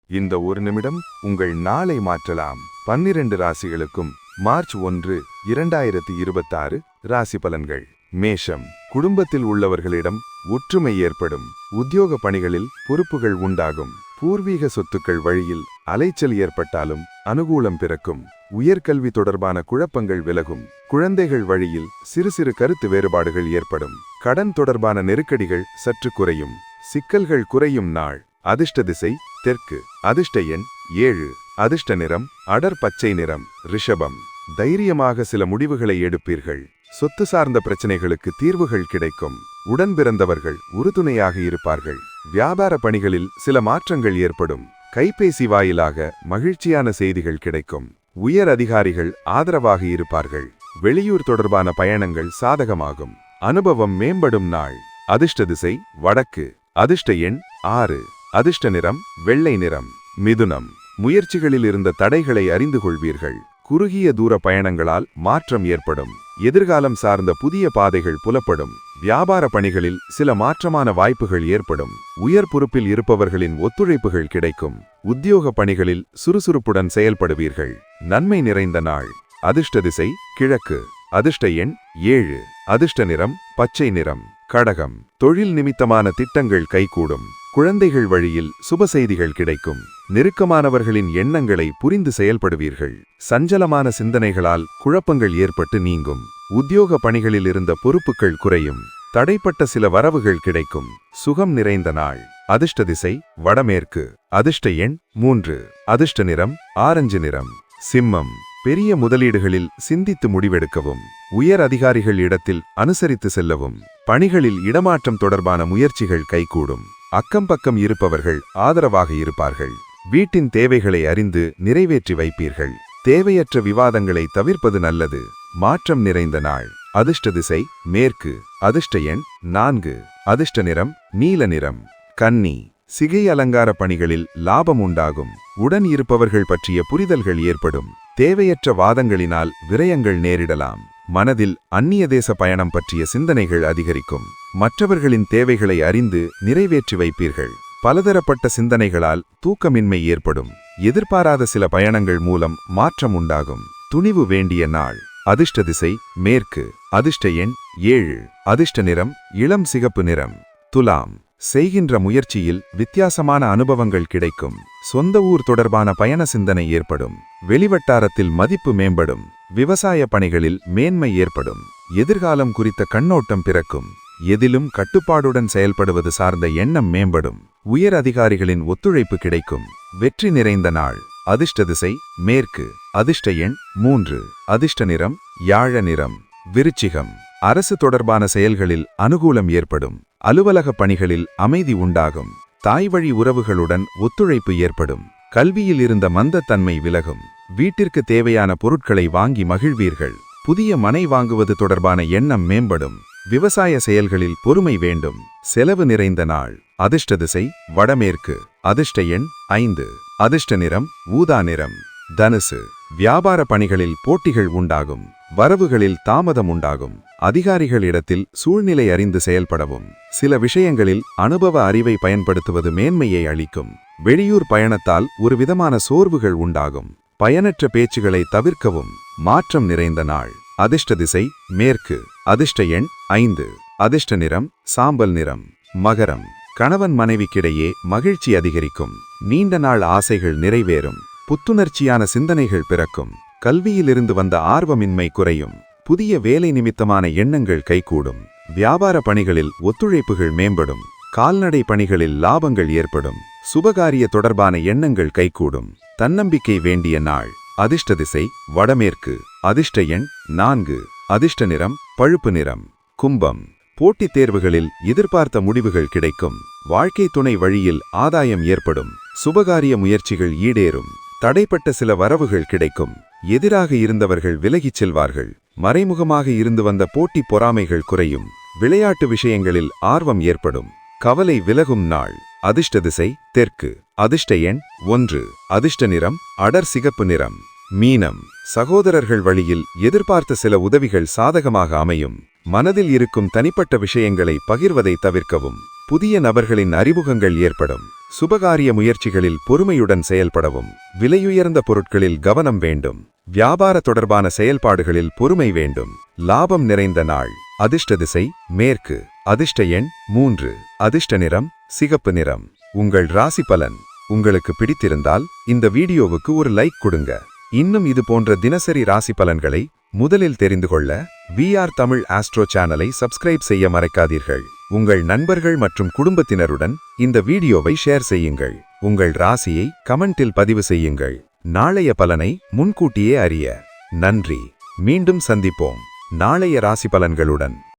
இந்த ஒரு நிமிடம் உங்கள் நாளை மாற்றலாம். 12 ராசிகளுக்கும் மார்ச் 1, 2026 ராசி பலன்கள். மேஷம். குடும்பத்தில் உள்ளவர்களிடம் ஒற்றுமை ஏற்படும். உத்தியோக பணிகளில் பொறுப்புகள் உண்டாகும். பூர்வீக சொத்துக்கள் வழியில் அலைச்சல் ஏற்பட்டாலும் அனுகூலம் பிறக்கும். உயர்கல்வி தொடர்பான குழப்பங்கள் விலகும். குழந்தைகள் வழியில் சிறு சிறு கருத்து வேறுபாடுகள் ஏற்படும். கடன் தொடர்பான நெருக்கடிகள் சற்று குறையும். சிக்கல்கள் குறையும் நாள். அதிர்ஷ்ட திசை தெற்கு. அதிர்ஷ்ட எண் 7. அதிர்ஷ்ட நிறம் அடர் பச்சை நிறம். ரிஷபம். தைரியமாக சில முடிவுகளை எடுப்பீர்கள். சொத்து சார்ந்த பிரச்சனைகளுக்கு தீர்வுகள் கிடைக்கும். உடன் பிறந்தவர்கள் உறுதுணையாக இருப்பார்கள். வியாபார பணிகளில் சில மாற்றங்கள் ஏற்படும். கைபேசி வாயிலாக மகிழ்ச்சியான செய்திகள் கிடைக்கும். உயர் அதிகாரிகள் ஆதரவாக இருப்பார்கள். வெளியூர் தொடர்பான பயணங்கள் சாதகமாகும். அனுபவம் மேம்படும் நாள். அதிர்ஷ்ட திசை வடக்கு. அதிர்ஷ்ட எண் 6. அதிர்ஷ்ட நிறம் வெள்ளை நிறம். மிதுனம். முயற்சிகளில் இருந்த தடைகளை அறிந்து கொள்வீர்கள். குறுகிய தூர பயணங்களால் மாற்றம் ஏற்படும். எதிர்காலம் சார்ந்த புதிய பாதைகள் புலப்படும். வியாபார பணிகளில் சில மாற்றமான வாய்ப்புகள் ஏற்படும். உயர் பொறுப்பில் இருப்பவர்களின் ஒத்துழைப்புகள் கிடைக்கும். உத்தியோக பணிகளில் சுறுசுறுப்புடன் செயல்படுவீர்கள். நன்மை நிறைந்த நாள். அதிர்ஷ்ட திசை கிழக்கு. அதிர்ஷ்ட எண் 7. அதிர்ஷ்ட நிறம் பச்சை நிறம். கடகம். தொழில் நிமித்தமான திட்டங்கள் கைகூடும். குழந்தைகள் வழியில் சுப செய்திகள் கிடைக்கும். நெருக்கமானவர்களின் எண்ணங்களை புரிந்து செயல்படுவீர்கள். சஞ்சலமான சிந்தனைகளால் குழப்பங்கள் ஏற்பட்டு நீங்கும். உத்தியோக பணிகளில் இருந்த பொறுப்புகள் குறையும். தடைப்பட்ட சில வரவுகள் கிடைக்கும். சுகம் நிறைந்த நாள். அதிர்ஷ்ட திசை வடமேற்கு. அதிர்ஷ்ட எண் 3. அதிர்ஷ்ட நிறம் ஆரஞ்சு நிறம். சிம்மம். பெரிய முதலீடுகளில் சிந்தித்து முடிவெடுக்கவும். உயர் அதிகாரிகள் இடத்தில் அனுசரித்து செல்லவும். பணிகளில் இடமாற்றம் தொடர்பான முயற்சிகள் கைகூடும். அக்கம் பக்கம் இருப்பவர்கள் ஆதரவாக இருப்பார்கள். வீட்டின் தேவைகளை அறிந்து நிறைவேற்றி வைப்பீர்கள். தேவையற்ற விவாதங்களை தவிர்ப்பது நல்லது. மாற்றம் நிறைந்த நாள். அதிர்ஷ்ட திசை மேற்கு. அதிர்ஷ்ட எண் 4. அதிர்ஷ்ட நிறம் நீல நிறம். கன்னி. சிகை அலங்கார பணிகளில் லாபம் உண்டாகும். உடன் இருப்பவர்கள் பற்றிய புரிதல்கள் ஏற்படும். தேவையற்ற வாதங்களினால் விரயங்கள் நேரிடலாம். மனதில் அந்நிய தேச பயணம் பற்றிய சிந்தனைகள் அதிகரிக்கும். மற்றவர்களின் தேவைகளை அறிந்து நிறைவேற்றி வைப்பீர்கள். பலதரப்பட்ட சிந்தனைகளால் தூக்கமின்மை ஏற்படும். எதிர்பாராத சில பயணங்கள் மூலம் மாற்றம் உண்டாகும். துணிவு வேண்டிய நாள். அதிர்ஷ்ட திசை மேற்கு. அதிர்ஷ்ட எண் 7. அதிர்ஷ்ட நிறம் இளம் சிகப்பு நிறம். துலாம். செய்கின்ற முயற்சியில் வித்தியாசமான அனுபவங்கள் கிடைக்கும். சொந்த ஊர் தொடர்பான பயண சிந்தனை ஏற்படும். வெளிவட்டாரத்தில் மதிப்பு மேம்படும். விவசாய பணிகளில் மேன்மை ஏற்படும். எதிர்காலம் குறித்த கண்ணோட்டம் பிறக்கும். எதிலும் கட்டுப்பாடுடன் செயல்படுவது சார்ந்த எண்ணம் மேம்படும். உயர் அதிகாரிகளின் ஒத்துழைப்பு கிடைக்கும். வெற்றி நிறைந்த நாள். அதிர்ஷ்ட திசை மேற்கு. அதிர்ஷ்ட எண் 3. அதிர்ஷ்ட நிறம் யாழ நிறம். விருச்சிகம். அரசு தொடர்பான செயல்களில் அனுகூலம் ஏற்படும். அலுவலக பணிகளில் அமைதி உண்டாகும். தாய்வழி உறவுகளுடன் ஒத்துழைப்பு ஏற்படும். கல்வியில் இருந்த மந்தத்தன்மை விலகும். வீட்டிற்கு தேவையான பொருட்களை வாங்கி மகிழ்வீர்கள். புதிய மனை வாங்குவது தொடர்பான எண்ணம் மேம்படும். விவசாய செயல்களில் பொறுமை வேண்டும். செலவு நிறைந்த நாள். அதிர்ஷ்ட திசை வடமேற்கு. அதிர்ஷ்ட எண் 5. அதிர்ஷ்ட நிறம் ஊதா நிறம். தனுசு. வியாபார பணிகளில் போட்டிகள் உண்டாகும். வரவுகளில் தாமதம் உண்டாகும். அதிகாரிகளிடத்தில் சூழ்நிலை அறிந்து செயல்படவும். சில விஷயங்களில் அனுபவ அறிவை பயன்படுத்துவது மேன்மையை அளிக்கும். வெளியூர் பயணத்தால் ஒரு விதமான சோர்வுகள் உண்டாகும். பயனற்ற பேச்சுகளை தவிர்க்கவும். மாற்றம் நிறைந்த நாள். அதிர்ஷ்ட திசை மேற்கு. அதிர்ஷ்ட எண் 5. அதிர்ஷ்ட நிறம் சாம்பல் நிறம். மகரம். கணவன் மனைவிக்கிடையே மகிழ்ச்சி அதிகரிக்கும். நீண்ட நாள் ஆசைகள் நிறைவேறும். புத்துணர்ச்சியான சிந்தனைகள் பிறக்கும். கல்வியிலிருந்து வந்த ஆர்வமின்மை குறையும். புதிய வேலை நிமித்தமான எண்ணங்கள் கைகூடும். வியாபார பணிகளில் ஒத்துழைப்புகள் மேம்படும். கால்நடை பணிகளில் லாபங்கள் ஏற்படும். சுபகாரிய தொடர்பான எண்ணங்கள் கைகூடும். தன்னம்பிக்கை வேண்டிய நாள். அதிர்ஷ்ட திசை வடமேற்கு. அதிர்ஷ்ட எண் 4. அதிர்ஷ்ட நிறம் பழுப்பு நிறம். கும்பம். போட்டித் தேர்வுகளில் எதிர்பார்த்த முடிவுகள் கிடைக்கும். வாழ்க்கை துணை வழியில் ஆதாயம் ஏற்படும். சுபகாரிய முயற்சிகள் ஈடேறும். தடைப்பட்ட சில வரவுகள் கிடைக்கும். எதிராக இருந்தவர்கள் விலகிச் செல்வார்கள். மறைமுகமாக இருந்து வந்த போட்டி பொறாமைகள் குறையும். விளையாட்டு விஷயங்களில் ஆர்வம் ஏற்படும். கவலை விலகும் நாள். அதிர்ஷ்ட திசை தெற்கு. அதிர்ஷ்ட எண் 1. அதிர்ஷ்ட நிறம் அடர் சிகப்பு நிறம். மீனம். சகோதரர்கள் வழியில் எதிர்பார்த்த சில உதவிகள் சாதகமாக அமையும். மனதில் இருக்கும் தனிப்பட்ட விஷயங்களை பகிர்வதை தவிர்க்கவும். புதிய நபர்களின் அறிமுகங்கள் ஏற்படும். சுபகாரிய முயற்சிகளில் பொறுமையுடன் செயல்படவும். விலையுயர்ந்த பொருட்களில் கவனம் வேண்டும். வியாபார தொடர்பான செயல்பாடுகளில் பொறுமை வேண்டும். லாபம் நிறைந்த நாள். அதிர்ஷ்ட திசை மேற்கு. அதிர்ஷ்ட எண் 3. அதிர்ஷ்ட நிறம் சிகப்பு நிறம். உங்கள் ராசி பலன் உங்களுக்கு பிடித்திருந்தால் இந்த வீடியோவுக்கு ஒரு லைக் கொடுங்க. இன்னும் இது போன்ற தினசரி ராசி பலன்களை முதலில் தெரிந்து கொள்ள VR தமிழ் ஆஸ்ட்ரோ சேனலை சப்ஸ்கிரைப் செய்ய மறக்காதீர்கள். உங்கள் நண்பர்கள் மற்றும் குடும்பத்தினருடன் இந்த வீடியோவை ஷேர் செய்யுங்கள். உங்கள் ராசியை கமெண்டில் பதிவு செய்யுங்கள். நாளைய பலனை முன்கூட்டியே அறிய. நன்றி. மீண்டும் சந்திப்போம் நாளைய ராசி பலன்களுடன்.